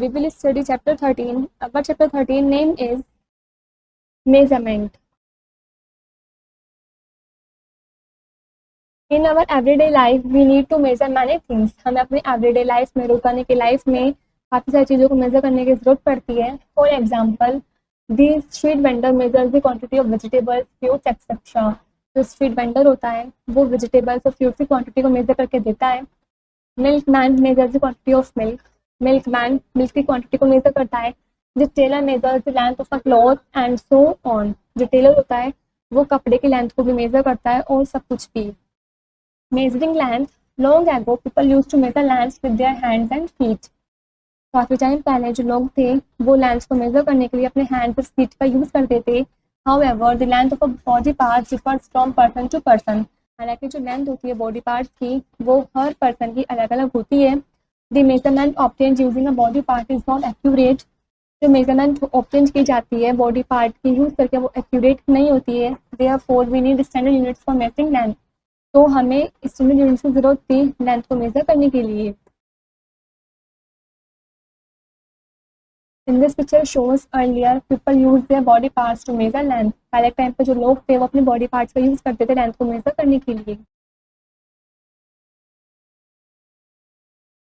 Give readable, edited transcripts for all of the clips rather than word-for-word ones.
we will study chapter 13. Our chapter 13 name is measurement. In our everyday life, we need to measure many things. हमें अपने everyday life में, रोजाना की life में काफ़ी सारी चीज़ों को मेजर करने की जरूरत पड़ती है. For example, the street vendor major the quantity of vegetables, fruits etcetera. जो स्ट्रीट वेंडर होता है वो वेजिटेबल्स और फ्रूट्स की क्वांटिटी को मेजर करके देता है. Milk man measure the quantity of milk. Milk man milk की क्वांटिटी को मेजर करता है. The tailor measure the length of a cloth and so on. जो टेलर होता है वो कपड़े की लेंथ को भी मेजर करता है और सब कुछ भी. Measuring length. Long ago, people used to measure lengths with their hands and feet. काफ़ी टाइम पहले जो लोग थे वो लेंथ को मेजर करने के लिए अपने हैंड्स और फीट का यूज़ करते थे. However, the length of a body part differs from person to person. हालांकि जो लेंथ होती है बॉडी पार्ट की वो हर पर्सन की अलग अलग होती है. The measurement obtained using a body part is not accurate. जो मेजरमेंट ऑब्टेन की जाती है बॉडी पार्ट की यूज़ करके वो एक्यूरेट नहीं होती है. Therefore, we need standard units for measuring length. तो हमें स्टैंडर्ड यूनिट्स की जरूरत थी लेंथ को मेजर करने के लिए. In this picture shows earlier people use their body parts to measure length. पहले टाइम पे जो लोग थे वो अपने बॉडी पार्ट्स का यूज करते थे लेंथ को मेजर करने के लिए.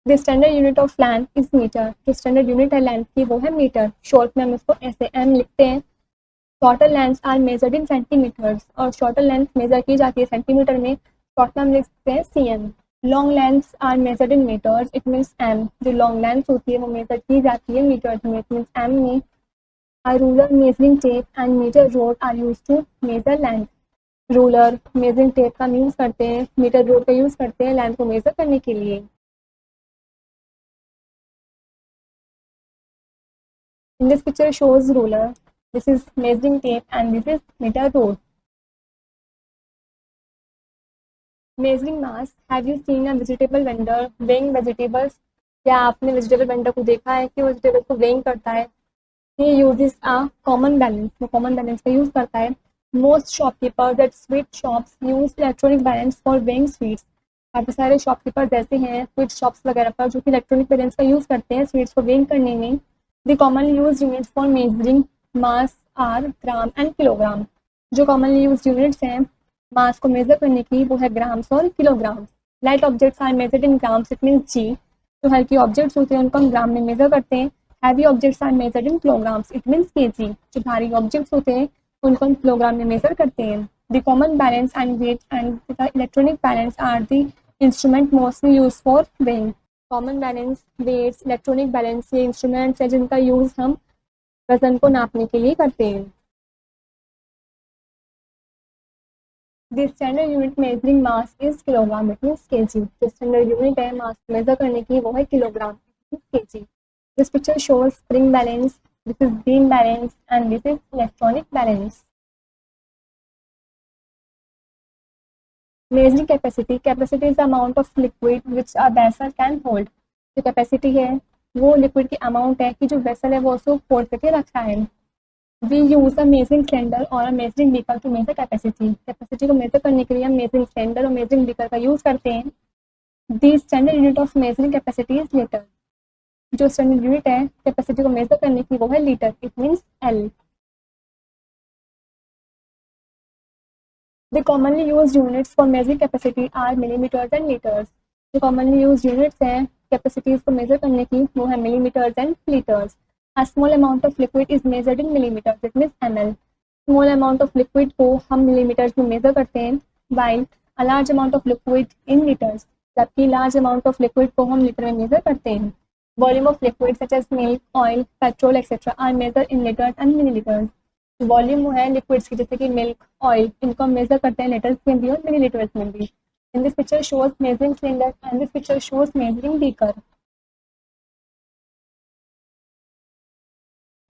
The standard unit of length is metre. जो स्टैंडर्ड यूनिट है लेंथ की वो है मीटर. शॉर्ट में हम इसको SAM लिखते हैं. Shorter length are measured in centimetres. और शॉर्टर लेंथ मेजर की जाती है सेंटीमीटर में. शॉर्ट में हम लिख सकते हैं CM. Long lengths are measured in metres. It means M. जो लॉन्ग लेंथ होती है वो मेजर की जाती है मीटर्स में. इट मीन्स M में. A ruler, measuring tape and metre rod are use to measure length. Ruler, measuring tape का यूज़ करते हैं, मीटर रोड का यूज़ करते हैं लेंथ को मेजर करने के लिए. In this picture shows ruler. This is measuring tape and this is meter rod. Measuring mass. Have you seen a vegetable vendor weighing vegetables? क्या आपने वेजिटेबल वेंडर को देखा है कि वेजिटेबल को वेइंग करता है? He uses a common balance. वो कॉमन बैलेंस का यूज़ करता है. Most shopkeepers at sweet shops use electronic balance for weighing sweets. काफ़ी सारे शॉपकीपर्स ऐसे हैं स्वीट शॉप्स वगैरह पर जो कि इलेक्ट्रॉनिक बैलेंस का यूज़ करते हैं स्वीट्स को वेइंग करने में. The commonly used units for measuring mass are gram and kilogram. जो commonly used units हैं मास को मेजर करने की वो है ग्राम्स और kilograms. Light objects are measured in grams. It means G. जो हल्की ऑब्जेक्ट्स होते हैं उनको हम ग्राम में मेजर करते हैं. Heavy objects are measured in kilograms. It means kg. जो भारी ऑब्जेक्ट्स होते हैं उनको हम किलोग्राम में मेजर करते हैं. The common balance and weight and the electronic balance are the instrument mostly use for weighing. Common balance, weights, electronic balance ये इंस्ट्रूमेंट्स हैं जिनका यूज़ हम वजन को नापने के लिए करते हैं. The standard unit measuring mass is kilogram. It means kg. जो स्टैंडर्ड यूनिट है मास मेजर करने की वो है kilogram. kg. This picture shows spring balance. This is beam balance and this is electronic balance. Measuring capacity. Capacity is the amount of liquid which a vessel can hold. जो capacity है वो liquid की amount है कि जो vessel है वो उसको होल्ड करके रखा है. We use a measuring cylinder और a measuring beaker to measure capacity. Capacity को मेजर करने के लिए हम मेजरिंग सिलेंडर और मेजरिंग बीकर का यूज़ करते हैं. The standard unit of measuring capacity is litre. जो स्टैंडर्ड यूनिट है कैपेसिटी को मेजर करने की वो है litre. It means L. The commonly used units for measuring capacity are millimeters and liters. जो commonly used units हैं कैपेसिटीज को मेजर करने की वो है millimeters and liters. A small amount of liquid is measured in millimeters. It means ml. Small amount of liquid को हम millimeters में मेजर करते हैं while a large amount of liquid in liters. जबकि large amount of liquid को हम litre में measure करते हैं. Volume of liquid such as milk, oil, petrol, etc. are measured in liters and milliliters. Volume है liquids की जैसे कि मिल्क, ऑयल, इनको हम मेजर करते हैं लीटर्स में भी और मिलीलीटर्स में भी. In this picture shows measuring cylinder and this picture shows measuring beaker.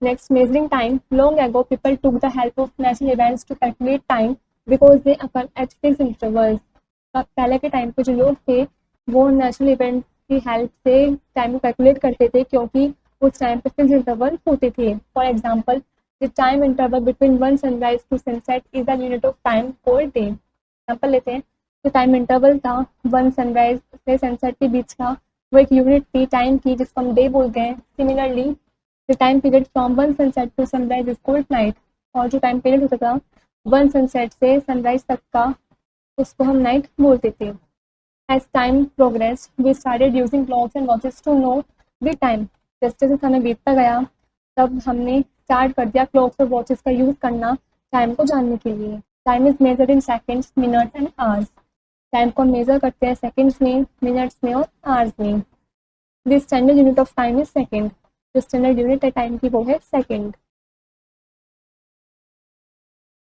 Next, measuring time. Long ago people took the help of natural events to calculate time because they occur at fixed intervals. पहले के time पे जो लोग थे वो natural event की help से time को कैलकुलेट करते थे क्योंकि उस टाइम पे फिक्स्ड इंटरवल होते थे. For example, the time interval between one sunrise to sunset is the unit of time for day. Example लेते हैं. जो टाइम इंटरवल था वन सनराइज से सनसेट के बीच का वो एक यूनिट थी टाइम की जिसको हम डे बोलते हैं। Similarly the time period from one sunset to sunrise is called night, और जो टाइम पीरियड होता था वन सनसेट से सनराइज तक का उसको हम नाइट बोलते थे। As time progress we started using clocks and watches to know the time. जैसे जैसे समय बीतता गया तब हमने स्टार्ट कर दिया क्लॉक्स और वॉचेस का यूज़ करना टाइम को जानने के लिए। Time is measured in seconds, minutes and hours. Time को मेजर करते हैं सेकेंड्स में, मिनट्स में और आवर्स में। The standard unit of time is second. जो स्टैंडर्ड यूनिट है टाइम की वो है second.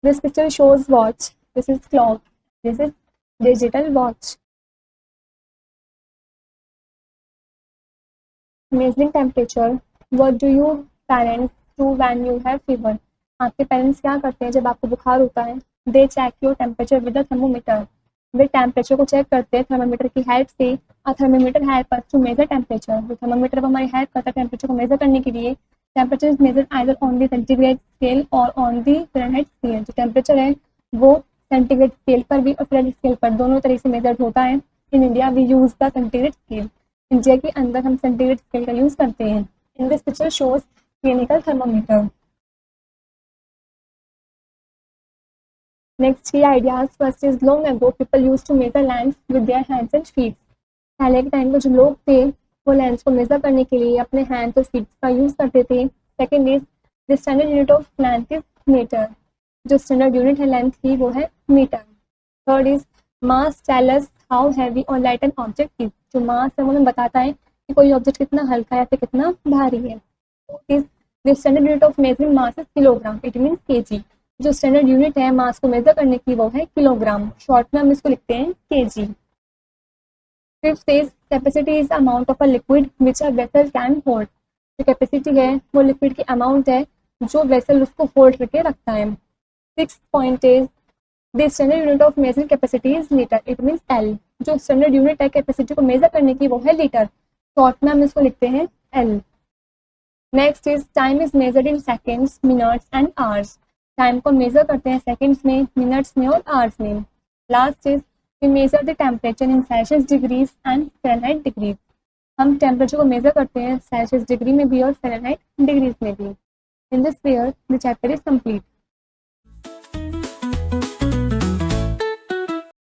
This picture shows watch, this is clock, this is digital watch. Measuring temperature, what do you parents do when you have fever. आपके parents क्या करते हैं जब आपको बुखार होता है? They check your temperature with a thermometer. वे टेम्परेचर को चेक करते हैं थर्मोमीटर की हेल्प से। A thermometer help us to measure temperature. तो थर्मोमीटर हमारी हेल्प करता है टेम्परेचर को मेजर करने के लिए। Temperature is measure either on the centigrade scale और ऑन द फ़ारेनहाइट स्केल। जो टेम्परेचर है वो सेंटीग्रेड स्केल पर भी और फ़ारेनहाइट स्केल पर दोनों तरह से मेजर होता है। In India we use the centigrade scale. India के अंदर हम सेंटीग्रेड स्केल का यूज करते हैं। In this picture shows clinical thermometer. Next key ideas, first is long ago people use to measure lands with their hands and feet. पहले के time में जो लोग थे वो लैंड्स को मेजर करने के लिए अपने हैंड्स और फीट का यूज करते थे। Second is the standard unit of length is metre. जो स्टैंडर्ड यूनिट है लेंथ की वो है metre. Third is mass tell us how heavy और लाइट एन ऑब्जेक्ट इज। जो मास है वो हमें बताता है कि कोई ऑब्जेक्ट कितना हल्का है या फिर कितना भारी है। Fourth is the standard unit of measuring mass is kilogram, it means KG. जो स्टैंडर्ड यूनिट है मास को मेजर करने की वो है किलोग्राम, शॉर्ट में हम इसको लिखते हैं KG. Fifth is capacity is amount of a liquid which a vessel can hold. जो कैपेसिटी है वो लिक्विड की अमाउंट है जो वेसल उसको होल्ड करके रखता है। Six point is the standard unit of measuring capacity is litre, it means L. जो स्टैंडर्ड यूनिट है कैपेसिटी को मेजर करने की वो है लीटर, शॉर्ट में हम इसको लिखते हैं L. Next is time is measured in seconds, minutes and hours. Time को मेजर करते हैं सेकेंड्स में, मिनट्स में और आवर्स में। Last is we measure the temperature in Celsius degrees and Fahrenheit degrees. हम टेम्परेचर को मेजर करते हैं सेल्सियस डिग्री में भी और फ़ारेनहाइट डिग्रीज में भी। In this where the chapter is complete.